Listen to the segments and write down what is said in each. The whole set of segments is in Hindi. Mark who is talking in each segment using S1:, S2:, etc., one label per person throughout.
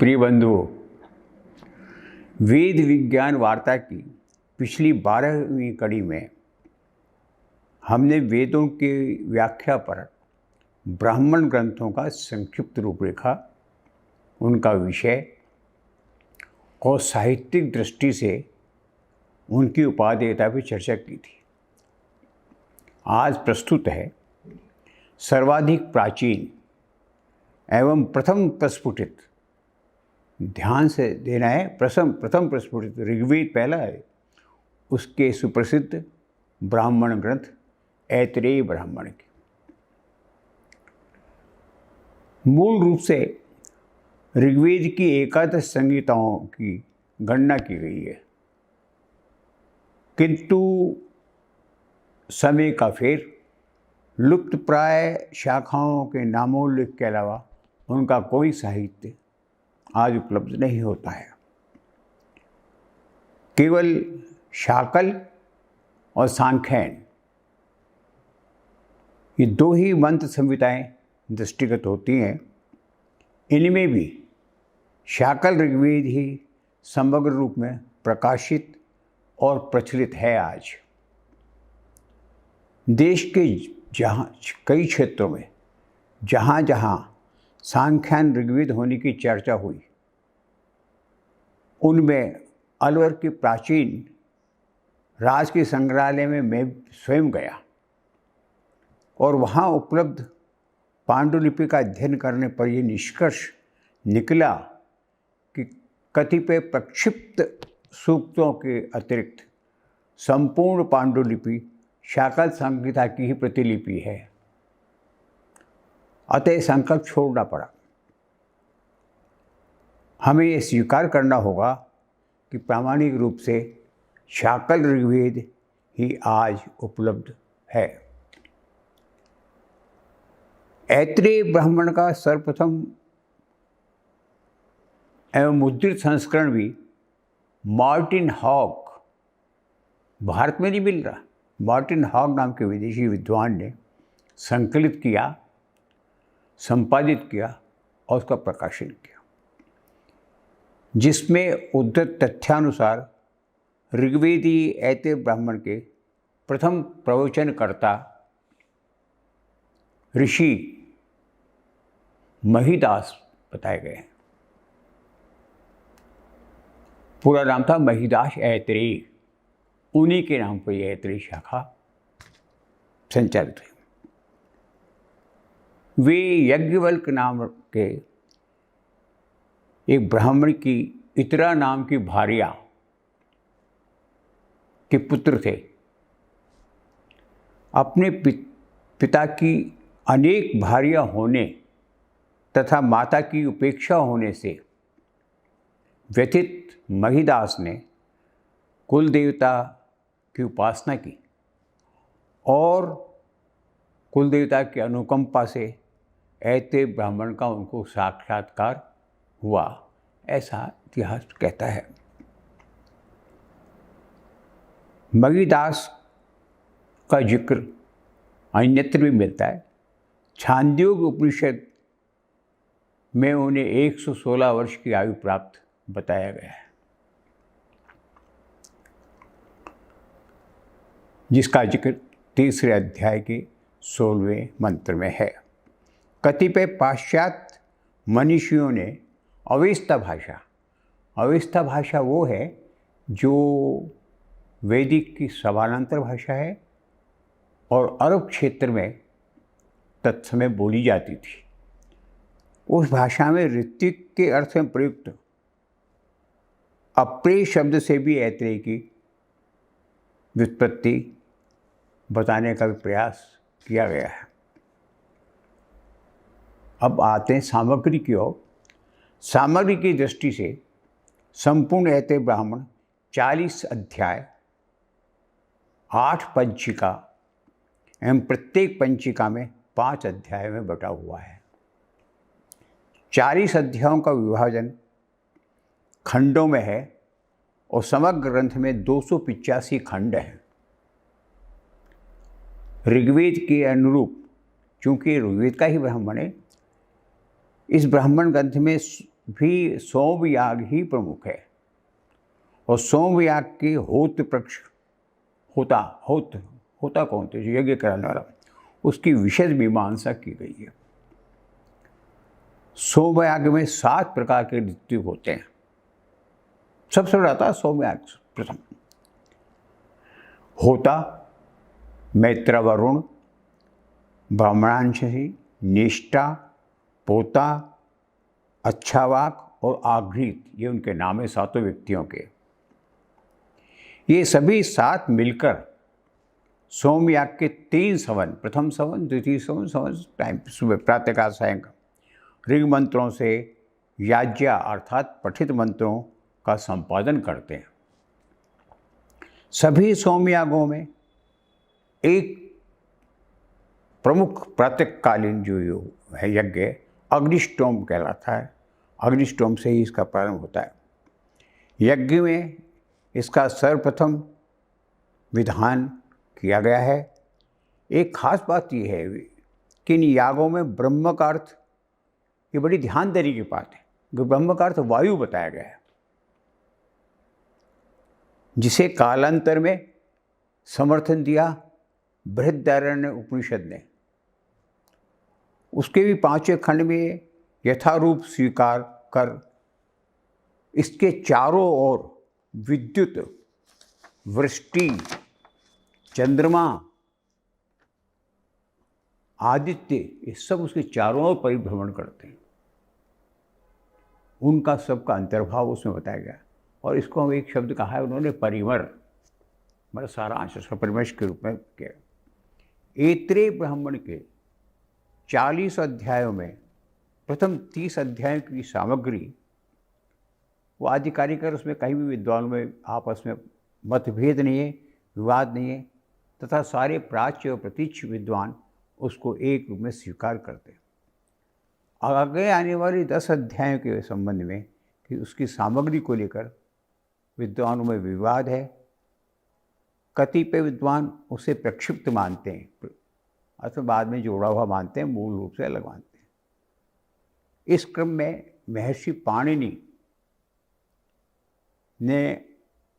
S1: प्रिय बंधुओं, वेद विज्ञान वार्ता की पिछली 12वीं कड़ी में हमने वेदों की व्याख्या पर ब्राह्मण ग्रंथों का संक्षिप्त रूपरेखा, उनका विषय और साहित्यिक दृष्टि से उनकी उपादेयता पर चर्चा की थी। आज प्रस्तुत है सर्वाधिक प्राचीन एवं प्रथम प्रस्फुटित, ध्यान से देना है, प्रथम प्रस्फुटित ऋग्वेद पहला है, उसके सुप्रसिद्ध ब्राह्मण ग्रंथ ऐतरेय ब्राह्मण के। मूल रूप से ऋग्वेद की एकादश संहिताओं की गणना की गई है, किंतु समय का फेर लुप्त प्राय शाखाओं के नामोल्लेख के अलावा उनका कोई साहित्य आज उपलब्ध नहीं होता है। केवल शाकल और सांख्यन, ये दो ही मंत्र संहिताएं दृष्टिगत होती हैं। इनमें भी शाकल ऋग्वेद ही समग्र रूप में प्रकाशित और प्रचलित है। आज देश के कई क्षेत्रों में जहाँ जहाँ सांख्यान ऋग्वेद होने की चर्चा हुई, उनमें अलवर के प्राचीन राजकीय संग्रहालय में मैं स्वयं गया और वहाँ उपलब्ध पांडुलिपि का अध्ययन करने पर यह निष्कर्ष निकला कि कतिपय प्रक्षिप्त सूक्तों के अतिरिक्त संपूर्ण पांडुलिपि शाकल संहिता की ही प्रतिलिपि है। अतः संकल्प छोड़ना पड़ा। हमें ये स्वीकार करना होगा कि प्रामाणिक रूप से शाकल ऋग्वेद ही आज उपलब्ध है। ऐतरेय ब्राह्मण का सर्वप्रथम एवं मुद्रित संस्करण भी मार्टिन हॉग, भारत में नहीं मिल रहा, मार्टिन हॉग नाम के विदेशी विद्वान ने संकलित किया, संपादित किया और उसका प्रकाशन किया, जिसमें उद्धृत तथ्यानुसार ऋग्वेदी ऐतरेय ब्राह्मण के प्रथम प्रवचनकर्ता ऋषि महिदास बताए गए हैं। पूरा नाम था महिदास ऐतरेय, उन्हीं के नाम पर यह ऐतरेय शाखा संचालित हुई। वे यज्ञवल्क नाम के एक ब्राह्मण की इतरा नाम की भार्या के पुत्र थे। अपने पिता की अनेक भार्या होने तथा माता की उपेक्षा होने से व्यथित महिदास ने कुल देवता की उपासना की और कुल देवता की अनुकंपा से ऐतरेय ब्राह्मण का उनको साक्षात्कार हुआ, ऐसा इतिहास कहता है। महिदास का जिक्र अन्यत्र भी मिलता है। छांदोग्य उपनिषद में उन्हें 116 वर्ष की आयु प्राप्त बताया गया है, जिसका जिक्र 3रे अध्याय के 16वें मंत्र में है। कतिपय पाश्चात्य मनीषियों ने अवेस्ता भाषा वो है जो वैदिक की समानांतर भाषा है और अरब क्षेत्र में तत्समय बोली जाती थी। उस भाषा में ऋत्विक के अर्थ में प्रयुक्त अप्रेय शब्द से भी ऐतरेय की व्युत्पत्ति बताने का भी प्रयास किया गया है। अब आते हैं सामग्री की ओर। सामग्री की दृष्टि से संपूर्ण ऐतरेय ब्राह्मण 40 अध्याय, 8 पंचिका एवं प्रत्येक पंचिका में 5 अध्याय में बटा हुआ है। 40 अध्यायों का विभाजन खंडों में है और समग्र ग्रंथ में 285 खंड हैं। ऋग्वेद के अनुरूप, चूँकि ऋग्वेद का ही ब्राह्मण है, इस ब्राह्मण ग्रंथ में भी सोमयाग ही प्रमुख है। और सोमयाग के होत पक्ष होता कौन थे, जो यज्ञ कराने वाला, उसकी विशद मीमांसा की गई है। सोमयाग में 7 प्रकार के ऋतु होते हैं। सबसे बड़ा था सोमयाग प्रथम। होता मैत्र वरुण, ब्राह्मणांशी, निष्ठा, पोता, अच्छावाक और आघ्रित, ये उनके नाम है 7 व्यक्तियों के। ये सभी 7 मिलकर सोमयाग के 3 सवन, प्रथम सवन, द्वितीय सवन, सवन टाइम सुबह प्रातःकाल सायंकाल ऋग मंत्रों से याज्ञा अर्थात पठित मंत्रों का संपादन करते हैं। सभी सोमयागों में एक प्रमुख प्रातःकालीन जो है यज्ञ अग्निष्टोम कहलाता है। अग्निष्टोम से ही इसका प्रारंभ होता है। यज्ञ में इसका सर्वप्रथम विधान किया गया है। एक खास बात यह है कि इन यागों में ब्रह्म का अर्थ, ये बड़ी ध्यान देने की बात है कि ब्रह्म का अर्थ वायु बताया गया है, जिसे कालांतर में समर्थन दिया बृहदारण्य उपनिषद ने। उसके भी 5वें खंड में यथारूप स्वीकार कर इसके चारों ओर विद्युत, वृष्टि, चंद्रमा, आदित्य, ये सब उसके चारों ओर परिभ्रमण करते हैं। उनका सबका अंतर्भाव उसमें बताया गया। और इसको हम एक शब्द कहा है उन्होंने परिमर, मतलब सारांश, उसका परिमर्श के रूप में किया। ऐत्रेय ब्राह्मण के 40 अध्यायों में प्रथम 30 अध्यायों की सामग्री, वो आधिकारिक है, उसमें कहीं भी विद्वानों में आपस में मतभेद नहीं है, विवाद नहीं है, तथा सारे प्राच्य और प्रतीच्य विद्वान उसको एक रूप में स्वीकार करते हैं। आगे आने वाली 10 अध्यायों के संबंध में कि उसकी सामग्री को लेकर विद्वानों में विवाद है। कतिपय विद्वान उसे प्रक्षिप्त मानते हैं अथवा बाद में जोड़ा हुआ मानते हैं, मूल रूप से अलग मानते हैं। इस क्रम में महर्षि पाणिनि ने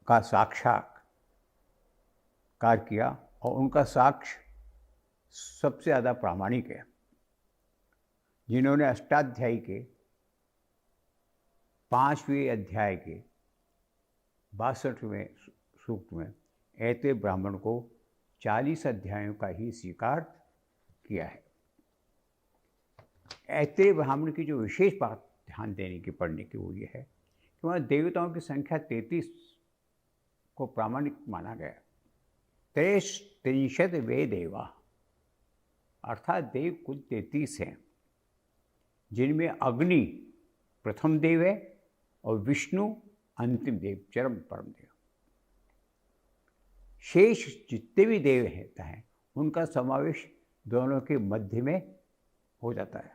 S1: का साक्षात्कार किया और उनका साक्ष्य सबसे ज़्यादा प्रामाणिक है, जिन्होंने अष्टाध्यायी के 5वें अध्याय के 62वें सूक्त में ऐत्रेय ब्राह्मण को 40 अध्यायों का ही स्वीकार किया है। ऐत्रेय ब्राह्मण की जो विशेष बात ध्यान देने की, पढ़ने की, वो ये है कि वहाँ देवताओं की संख्या 33 को प्रामाणिक माना गया। 33 वे देवा, अर्थात देव कुल 33 हैं, जिनमें अग्नि प्रथम देव है और विष्णु अंतिम देव, चरम परम देव। शेष जितने भी देव हैं उनका समावेश दोनों के मध्य में हो जाता है।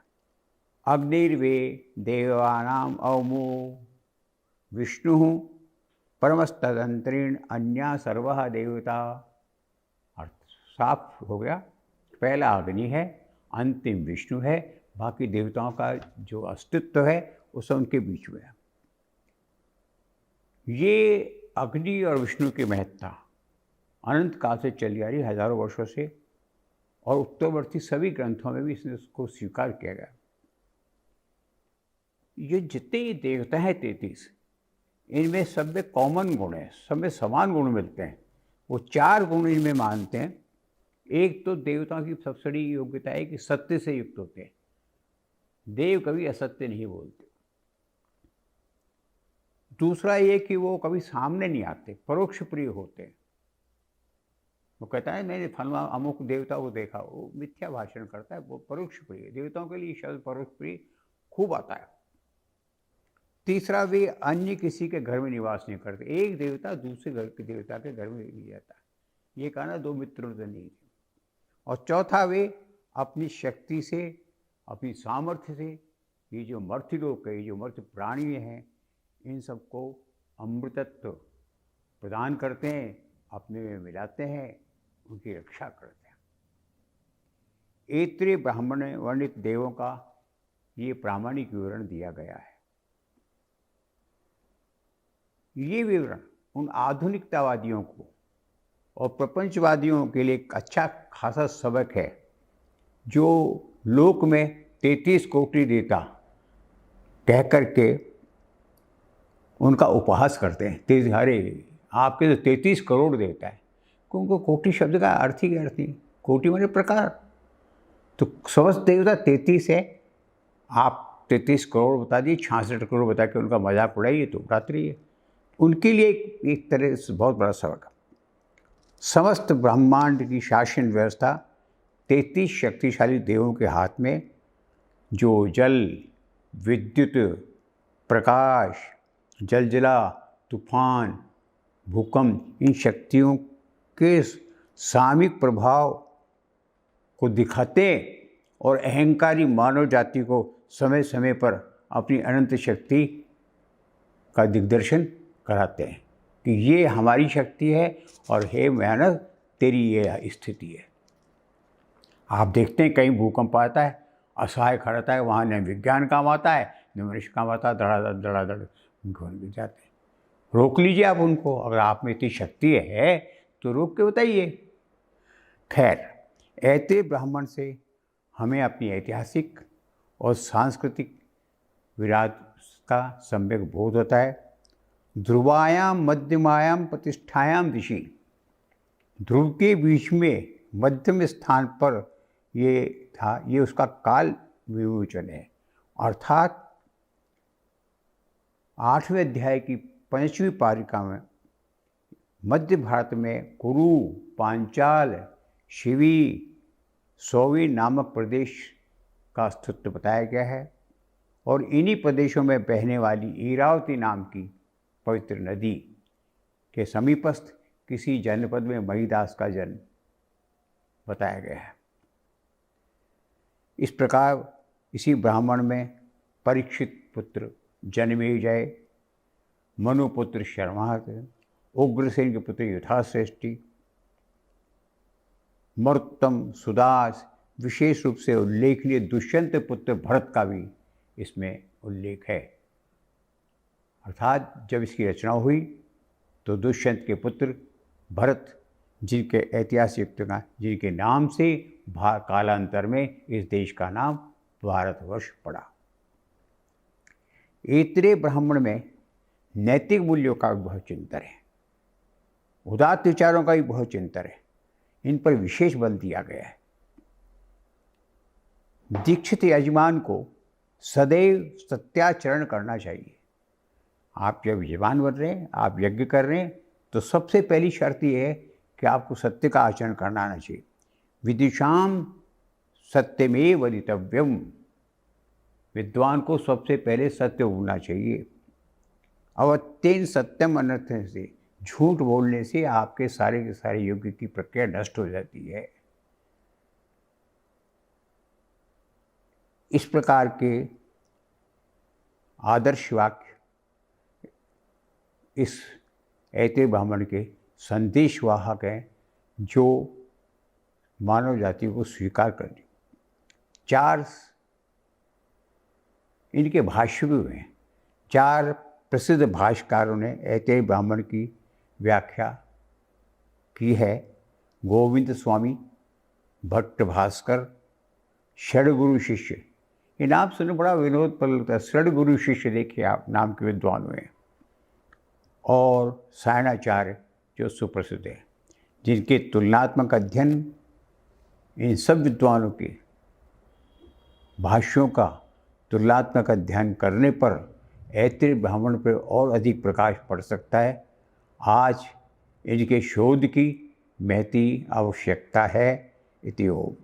S1: अग्निर्वे देवानाम अवमो विष्णु परमस्तदंतरीण अन्या सर्वः देवता। अर्थ साफ हो गया। पहला अग्नि है, अंतिम विष्णु है, बाकी देवताओं का जो अस्तित्व है वो सब उनके बीच में है। ये अग्नि और विष्णु की महत्ता अनंत काल से चली आ रही, हजारों वर्षों से, और उत्तरवर्ती सभी ग्रंथों में भी इसको स्वीकार किया गया। ये जितने देवता हैं 33, इनमें सब में कॉमन गुण है, सब में समान गुण मिलते हैं। वो 4 गुण इनमें मानते हैं। एक तो देवताओं की सबसे बड़ी योग्यता है कि सत्य से युक्त होते हैं। देव कभी असत्य नहीं बोलते। दूसरा ये कि वो कभी सामने नहीं आते, परोक्ष प्रिय होते हैं। वो कहता है मैंने फलवा अमुक देवता को देखा, वो मिथ्या भाषण करता है, वो परोक्ष प्रिय। देवताओं के लिए शब्द परोक्ष प्रिय खूब आता है। तीसरा, वे अन्य किसी के घर में निवास नहीं करते। एक देवता दूसरे घर के देवता के घर में नहीं जाता। ये कहना 2 मित्रों से नहीं। और चौथा, वे अपनी शक्ति से, अपनी सामर्थ्य से ये जो मर्त्यलोक है, ये जो मर्त्य प्राणी हैं, इन सबको अमृतत्व प्रदान करते हैं, अपने में मिलाते हैं, उनकी रक्षा करते हैं। ऐत्रेय ब्राह्मण वर्णित देवों का ये प्रामाणिक विवरण दिया गया है। ये विवरण उन आधुनिकतावादियों को और प्रपंचवादियों के लिए एक अच्छा खासा सबक है, जो लोक में 33 कोटि देता कह करके उनका उपहास करते हैं। अरे आपके तो 33 करोड़ देता है, क्योंकि कोटि शब्द का अर्थ ही अर्थ नहीं, कोटि माने प्रकार। तो समस्त देवता 33 है, आप 33 करोड़ बता दिए, 66 करोड़ बता के उनका मजाक उड़ाइए तो उड़ाते रहिए। उनके लिए एक तरह से बहुत बड़ा सबक है। समस्त ब्रह्मांड की शासन व्यवस्था 33 शक्तिशाली देवों के हाथ में, जो जल, विद्युत, प्रकाश, जलजला, तूफान, भूकंप, इन शक्तियों के सामूहिक प्रभाव को दिखाते और अहंकारी मानव जाति को समय समय पर अपनी अनंत शक्ति का दिग्दर्शन कराते हैं कि ये हमारी शक्ति है और हे मानव तेरी ये स्थिति है। आप देखते हैं कहीं भूकंप आता है, असहाय खड़ा है, वहाँ न विज्ञान काम आता है न मनुष्य काम आता है, धड़ाधड़ घूम गिर जाते हैं। रोक लीजिए आप उनको, अगर आप में इतनी शक्ति है तो रोक के बताइए। खैर, ऐते ब्राह्मण से हमें अपनी ऐतिहासिक और सांस्कृतिक विरासत का सम्यक बोध होता है। ध्रुवायाम मध्यमायाम प्रतिष्ठायाम दिशि, ध्रुव के बीच में मध्यम स्थान पर ये था, ये उसका काल विमोचन है। अर्थात 8वें अध्याय की 5वीं पारिका में मध्य भारत में कुरु, पांचाल, शिवी, सोवी नामक प्रदेश का अस्तित्व बताया गया है और इन्हीं प्रदेशों में बहने वाली ईरावती नाम की पवित्र नदी के समीपस्थ किसी जनपद में महीदास का जन्म बताया गया है। इस प्रकार इसी ब्राह्मण में परीक्षित पुत्र जन्मेजय, मनुपुत्र शर्मार्थ, उग्रसेन के पुत्र युधाश्रेष्ठी, मरुत्तम, सुदास, विशेष रूप से उल्लेखनीय दुष्यंत पुत्र भरत का भी इसमें उल्लेख है। अर्थात जब इसकी रचना हुई तो दुष्यंत के पुत्र भरत, जिनके ऐतिहासिक जिनके नाम से कालांतर में इस देश का नाम भारतवर्ष पड़ा। ऐतरेय ब्राह्मण में नैतिक मूल्यों का भी बहुत चिंतन है, उदात्त विचारों का भी बहुत चिंतन है, इन पर विशेष बल दिया गया है। दीक्षित यजमान को सदैव सत्याचरण करना चाहिए। आप जब यजमान बन रहे हैं, आप यज्ञ कर रहे हैं, तो सबसे पहली शर्त यह है कि आपको सत्य का आचरण करना आना चाहिए। विदुषाम सत्यमेव वदितव्यम, विद्वान को सबसे पहले सत्य बोलना चाहिए। अवत्येन सत्यम अनर्थ से, झूठ बोलने से आपके सारे के सारे यज्ञ की प्रक्रिया नष्ट हो जाती है। इस प्रकार के आदर्श वाक्य इस ऐतरेय ब्राह्मण के संदेशवाहक हैं, जो मानव जाति को स्वीकार कर ली। 4 इनके भाष्य भी हुए हैं। 4 प्रसिद्ध भाष्यकारों ने ऐतरेय ब्राह्मण की व्याख्या की है। गोविंद स्वामी, भट्ट भास्कर, षडगुरु शिष्य, ये नाम सुनने बड़ा विनोद पर लगता है। षडगुरु शिष्य देखिए आप, नाम के विद्वान हुए हैं। और सायणाचार्य जो सुप्रसिद्ध है, जिनके तुलनात्मक अध्ययन इन सब विद्वानों के भाष्यों का तुलनात्मक अध्ययन करने पर ऐतरेय ब्राह्मण पर और अधिक प्रकाश पड़ सकता है। आज इनके शोध की महती आवश्यकता है। इति ओम।